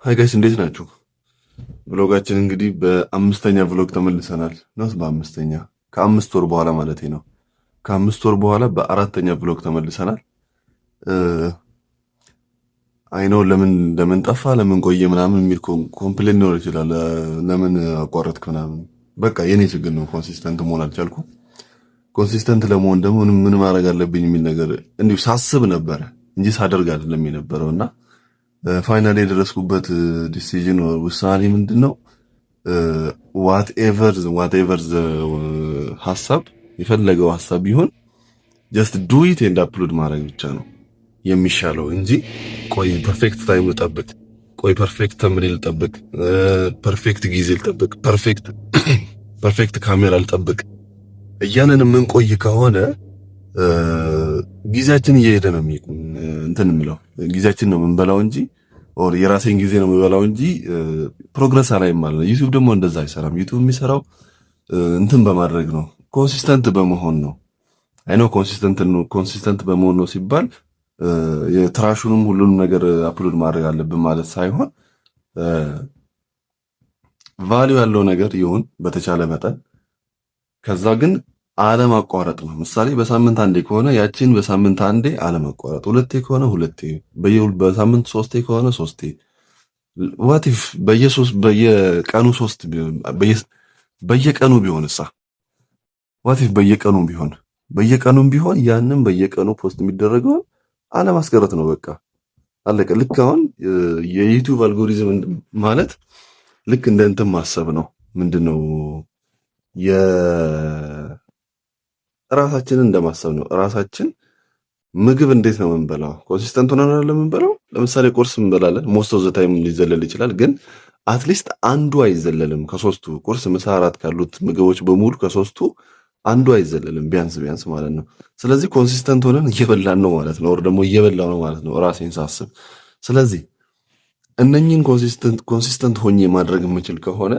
ሃይ ጋይስ እንዴት ናችሁ? ብሎጋችን እንግዲህ በአምስተኛ ብሎግ ተመልሰናል። ነው በአምስተኛ ከአምስት ወር በኋላ ማለት ነው። ከአምስት ወር በኋላ በአራተኛ ብሎግ ተመልሰናል። አይነው ለምን ጠፋ ለምን ቆየ ምናምን የሚል ኮምፕሌን ነው ይችላል። ለምን አቋረጥክ ምናምን በቃ የኔ ችግር ነው። ኮንሲስተንት መሆን አልቻልኩም። ኮንሲስተንት ለመሆን ደግሞ ምን ማድረግ አለብኝ የሚል ነገር እንዲሁ ሳስብ ነበረ እንጂ ሳደርግ አይደለም የነበረውና ፋይናሊ የደረስኩበት ዲሲዥን ውሳኔ ምንድነው? ዋትኤቨር ሐሳብ የፈለገው ሐሳብ ቢሆን ጀስት ዱ ኢት ኤንድ አፕሎድ ማድረግ ብቻ ነው የሚሻለው እንጂ ቆይ ፐርፌክት ታይም ልጠብቅ፣ ቆይ ፐርፌክት ተምኔል ልጠብቅ፣ ፐርፌክት ጊዜ ልጠብቅ፣ ፐርፌክት ካሜራ ልጠብቅ እያለን የምንቆይ ከሆነ ጊዜያችን እየሄደ ነው እንትን የምለው ጊዜያችን ነው የምንበላው እንጂ ኦር የራሴን ጊዜ ነው የምበላው እንጂ ፕሮግረስ አላይም ማለት ነው። ዩቲዩብ ደግሞ እንደዛ አይሰራም። ዩቲዩብ የሚሰራው እንትን በማድረግ ነው፣ ኮንሲስተንት በመሆን ነው። አይ ኖ ኮንሲስተንት በመሆን ነው ሲባል የትራሹንም ሁሉንም ነገር አፕሎድ ማድረግ አለብን ማለት ሳይሆን ቫልዩ ያለው ነገር ይሁን በተቻለ መጠን ከዛ ግን አለማቋረጥ ነው። ምሳሌ በሳምንት አንዴ ከሆነ ያቺን በሳምንት አንዴ አለማቋረጥ፣ ሁለቴ ከሆነ ሁለቴ፣ በሳምንት ሶስቴ ከሆነ ሶስቴ፣ ዋቲፍ በየቀኑ ሶስት በየቀኑ ቢሆንሳ ዋቲፍ በየቀኑም ቢሆን ያንን በየቀኑ ፖስት የሚደረገው አለማስቀረት ነው። በቃ አለቀ። ልክ አሁን የዩቲዩብ አልጎሪዝም ማለት ልክ እንደ እንትን ማሰብ ነው። ምንድነው ራሳችንን እንደማሰብ ነው። ራሳችን ምግብ እንዴት ነው የምንበላው? ኮንሲስተንት ሆነን አይደለም የምንበላው። ለምሳሌ ቁርስ እንበላለን፣ ሞስት ኦፍ ዘ ታይም ሊዘለል ይችላል፣ ግን አትሊስት አንዱ አይዘለልም ከሶስቱ። ቁርስ፣ ምሳ፣ እራት ካሉት ምግቦች በሙሉ ከሶስቱ አንዱ አይዘለልም ቢያንስ ማለት ነው። ስለዚህ ኮንሲስተንት ሆነን እየበላን ነው ማለት ነው፣ ወር ደግሞ እየበላው ነው ማለት ነው ራሴን ሳስብ። ስለዚህ እነኚህን ኮንሲስተንት ሆኜ ማድረግ የምችል ከሆነ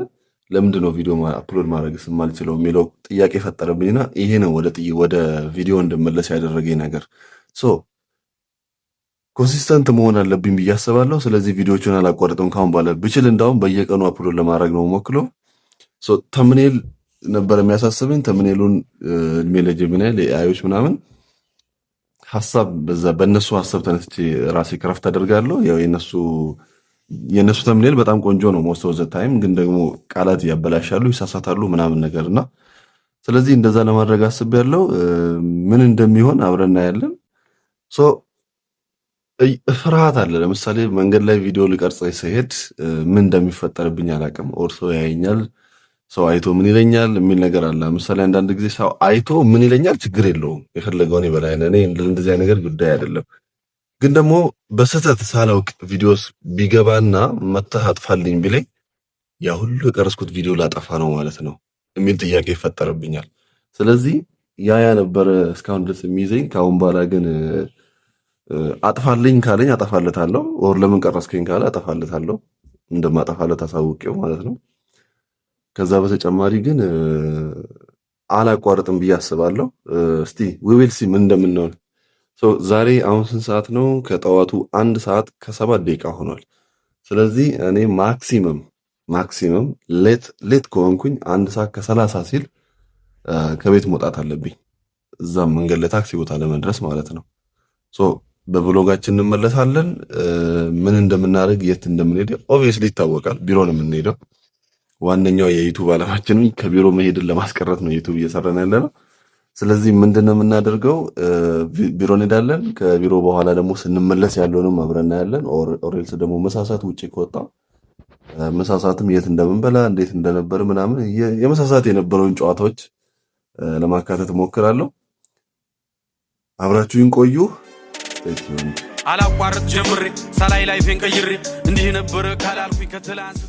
ለምንድን ነው ቪዲዮ አፕሎድ ማድረግ ስማልችለው የሚለው ጥያቄ ፈጠረብኝና ይሄ ነው ወደ ቪዲዮ እንድመለስ ያደረገኝ ነገር። ኮንሲስተንት መሆን አለብኝ ብዬ አስባለሁ። ስለዚህ ቪዲዮቹን አላቋርጥም ካሁን በኋላ ብችል እንዳውም በየቀኑ አፕሎድ ለማድረግ ነው ሞክለው። ተምኔል ነበር የሚያሳስበኝ። ተምኔሉን እድሜ ለጀሚናይ ለአዮች ምናምን ሐሳብ በእነሱ ሐሳብ ተነስቼ ራሴ ክራፍት አደርጋለሁ። ያው የነሱ ተምኔል በጣም ቆንጆ ነው ሞስት ኦፍ ዘ ታይም፣ ግን ደግሞ ቃላት ያበላሻሉ፣ ይሳሳታሉ ምናምን ነገርና ስለዚህ እንደዛ ለማድረግ አስቤያለሁ። ምን እንደሚሆን አብረን እናያለን። ፍርሃት አለ። ለምሳሌ መንገድ ላይ ቪዲዮ ልቀርጽ ሲሄድ ምን እንደሚፈጠርብኝ አላውቅም። ኦር ሰው ያየኛል፣ ሰው አይቶ ምን ይለኛል የሚል ነገር አለ። ለምሳሌ አንዳንድ ጊዜ ሰው አይቶ ምን ይለኛል ችግር የለውም የፈለገውን ይበላይ፣ እኔ እንደዚህ አይነት ነገር ጉዳይ አይደለም። ግን ደግሞ በስህተት ሳላውቅ ቪዲዮስ ቢገባና መተህ አጥፋልኝ ቢለኝ ያ ሁሉ የቀረስኩት ቪዲዮ ላጠፋ ነው ማለት ነው የሚል ጥያቄ ይፈጠርብኛል። ስለዚህ ያ ነበረ እስካሁን ድረስ የሚይዘኝ። ከአሁን በኋላ ግን አጥፋልኝ ካለኝ አጠፋለታለሁ፣ ወር ለምን ቀረስከኝ ካለ አጠፋለታለሁ፣ እንደማጠፋለት አሳውቄው ማለት ነው። ከዛ በተጨማሪ ግን አላቋርጥም ብዬ አስባለሁ። እስቲ ዊል ሲ ምን እንደምንሆን። ዛሬ አሁን ስንት ሰዓት ነው? ከጠዋቱ 1 ሰዓት ከ7 ደቂቃ ሆኗል። ስለዚህ እኔ ማክሲመም ሌት ከሆንኩኝ 1 ሰዓት ከ30 ሲል ከቤት መውጣት አለብኝ፣ እዛም መንገድ ለታክሲ ቦታ ለመድረስ ማለት ነው። በብሎጋችን እንመለሳለን። ምን እንደምናደርግ የት እንደምንሄድ ኦብቪየስሊ ይታወቃል። ቢሮ ነው የምንሄደው። ዋነኛው የዩቲዩብ ዓላማችን ከቢሮ መሄድን ለማስቀረት ነው ዩቲዩብ እየሰራን ያለ ነው። ስለዚህ ምንድነው የምናደርገው? ቢሮ እንሄዳለን። ከቢሮ በኋላ ደግሞ ስንመለስ ያለውንም አብረን እናያለን። ኦሬልስ ደግሞ መሳሳት ውጪ ከወጣ መሳሳትም የት እንደምንበላ እንዴት እንደነበር ምናምን የመሳሳት የነበረውን ጨዋታዎች ለማካተት እሞክራለሁ። አብራችሁን ቆዩ። አላቋርጥ ጀምሬ ሳላይ ላይፌን ቀይሬ እንዲህ ነበር ካላልኩኝ ከትላንት